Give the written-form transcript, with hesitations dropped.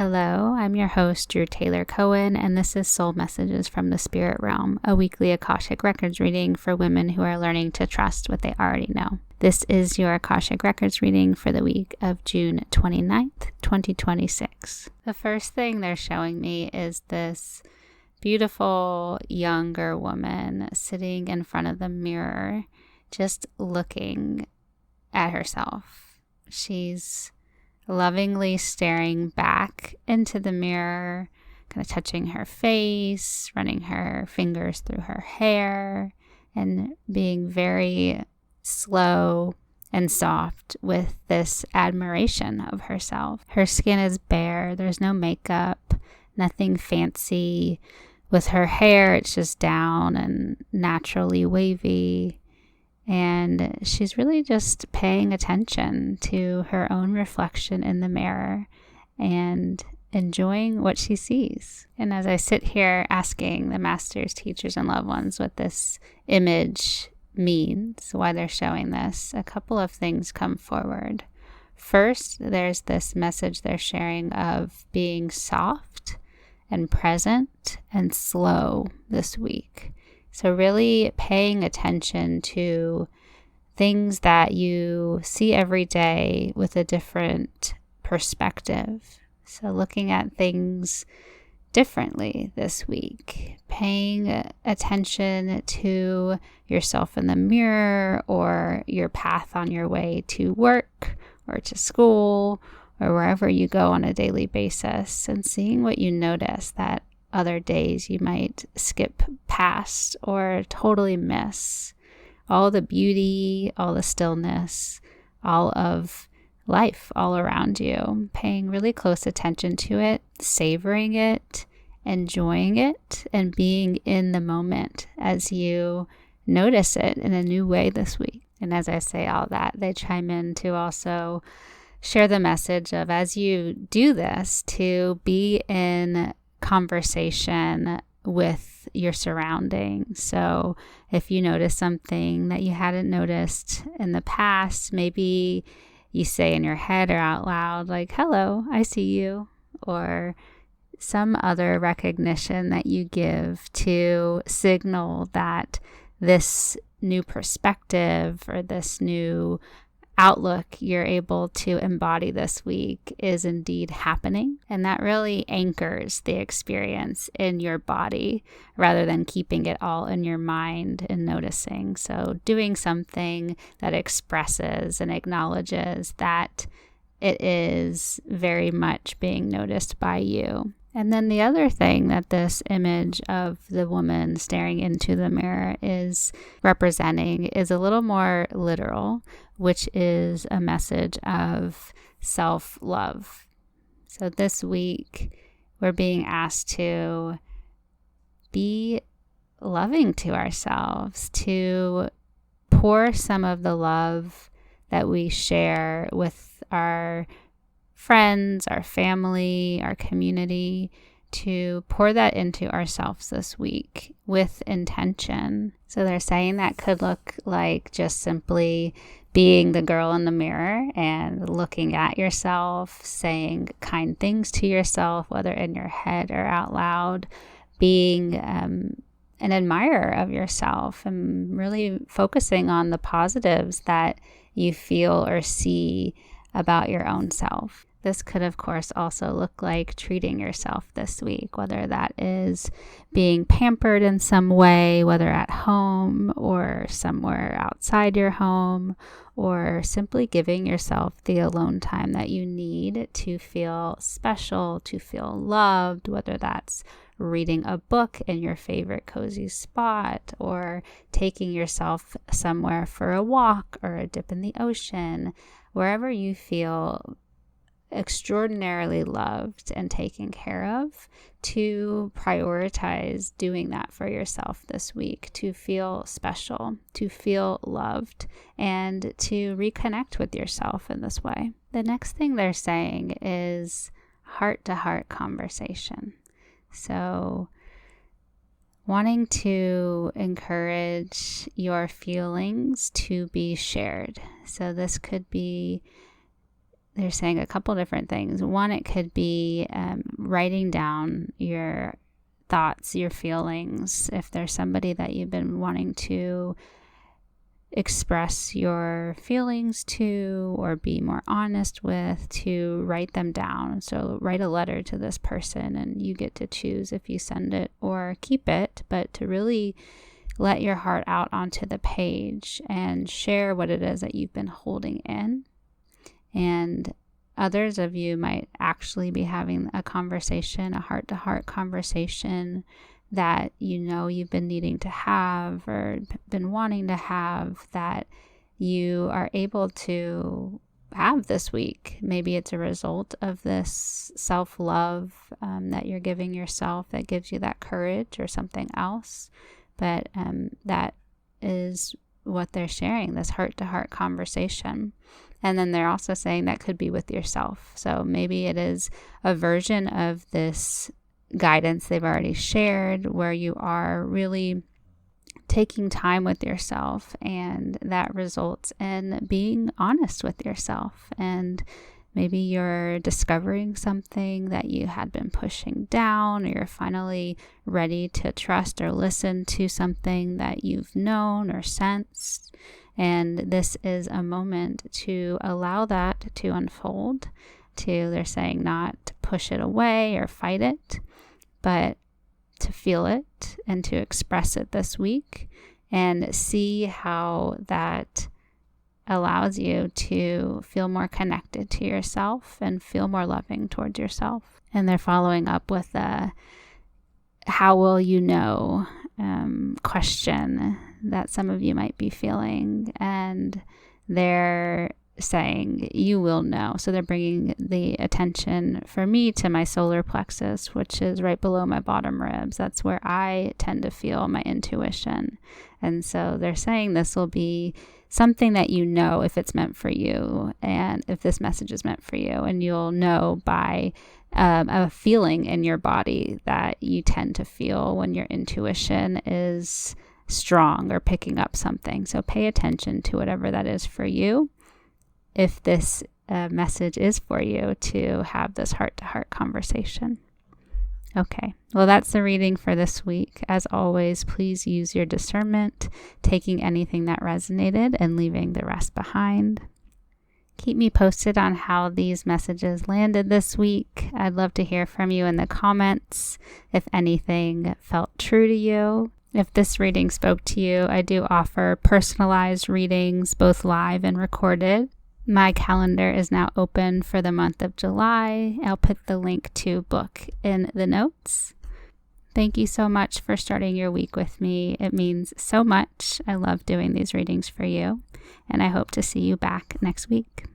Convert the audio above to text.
Hello, I'm your host, Drew Taylor Cohen, and this is Soul Messages from the Spirit Realm, a weekly Akashic Records reading for women who are learning to trust what they already know. This is your Akashic Records reading for the week of June 29th, 2026. The first thing they're showing me is this beautiful younger woman sitting in front of the mirror, just looking at herself. She's lovingly staring back into the mirror, kind of touching her face, running her fingers through her hair, and being very slow and soft with this admiration of herself. Her skin is bare, there's no makeup, nothing fancy. With her hair, it's just down and naturally wavy. And she's really just paying attention to her own reflection in the mirror and enjoying what she sees. And as I sit here asking the masters, teachers, and loved ones what this image means, why they're showing this, a couple of things come forward. First, there's this message they're sharing of being soft and present and slow this week. So really paying attention to things that you see every day with a different perspective. So looking at things differently this week, paying attention to yourself in the mirror or your path on your way to work or to school or wherever you go on a daily basis, and seeing what you notice that other days you might skip past or totally miss. All the beauty, all the stillness, all of life all around you. Paying really close attention to it, savoring it, enjoying it, and being in the moment as you notice it in a new way this week. And as I say all that, they chime in to also share the message of, as you do this, to be in conversation with your surroundings. So if you notice something that you hadn't noticed in the past, maybe you say in your head or out loud, like, hello, I see you, or some other recognition that you give to signal that this new perspective or this new outlook you're able to embody this week is indeed happening. And that really anchors the experience in your body rather than keeping it all in your mind and noticing. So doing something that expresses and acknowledges that it is very much being noticed by you. And then the other thing that this image of the woman staring into the mirror is representing is a little more literal, which is a message of self-love. So this week, we're being asked to be loving to ourselves, to pour some of the love that we share with our friends, our family, our community, to pour that into ourselves this week with intention. So they're saying that could look like just simply being the girl in the mirror and looking at yourself, saying kind things to yourself, whether in your head or out loud, being an admirer of yourself and really focusing on the positives that you feel or see about your own self. This could, of course, also look like treating yourself this week, whether that is being pampered in some way, whether at home or somewhere outside your home, or simply giving yourself the alone time that you need to feel special, to feel loved, whether that's reading a book in your favorite cozy spot, or taking yourself somewhere for a walk or a dip in the ocean, wherever you feel extraordinarily loved and taken care of, to prioritize doing that for yourself this week, to feel special, to feel loved, and to reconnect with yourself in this way. The next thing they're saying is heart-to-heart conversation. So wanting to encourage your feelings to be shared. So this could be they're saying a couple different things. One, it could be writing down your thoughts, your feelings. If there's somebody that you've been wanting to express your feelings to or be more honest with, to write them down. So write a letter to this person, and you get to choose if you send it or keep it, but to really let your heart out onto the page and share what it is that you've been holding in. And others of you might actually be having a conversation, a heart-to-heart conversation that you know you've been needing to have or been wanting to have, that you are able to have this week. Maybe it's a result of this self-love that you're giving yourself that gives you that courage, or something else. But that is what they're sharing, this heart-to-heart conversation. And then they're also saying that could be with yourself. So maybe it is a version of this guidance they've already shared, where you are really taking time with yourself, and that results in being honest with yourself. And maybe you're discovering something that you had been pushing down, or you're finally ready to trust or listen to something that you've known or sensed. And this is a moment to allow that to unfold, they're saying not to push it away or fight it, but to feel it and to express it this week, and see how that allows you to feel more connected to yourself and feel more loving towards yourself. And they're following up with a how will you know question that some of you might be feeling, and they're saying you will know. So they're bringing the attention for me to my solar plexus, which is right below my bottom ribs. That's where I tend to feel my intuition. And so they're saying this will be something that you know if it's meant for you, and if this message is meant for you, and you'll know by a feeling in your body that you tend to feel when your intuition is strong or picking up something. So pay attention to whatever that is for you, if this message is for you to have this heart-to-heart conversation. Okay, well, that's the reading for this week. As always, please use your discernment, taking anything that resonated and leaving the rest behind. Keep me posted on how these messages landed this week. I'd love to hear from you in the comments if anything felt true to you. If this reading spoke to you, I do offer personalized readings, both live and recorded. My calendar is now open for the month of July. I'll put the link to book in the notes. Thank you so much for starting your week with me. It means so much. I love doing these readings for you, and I hope to see you back next week.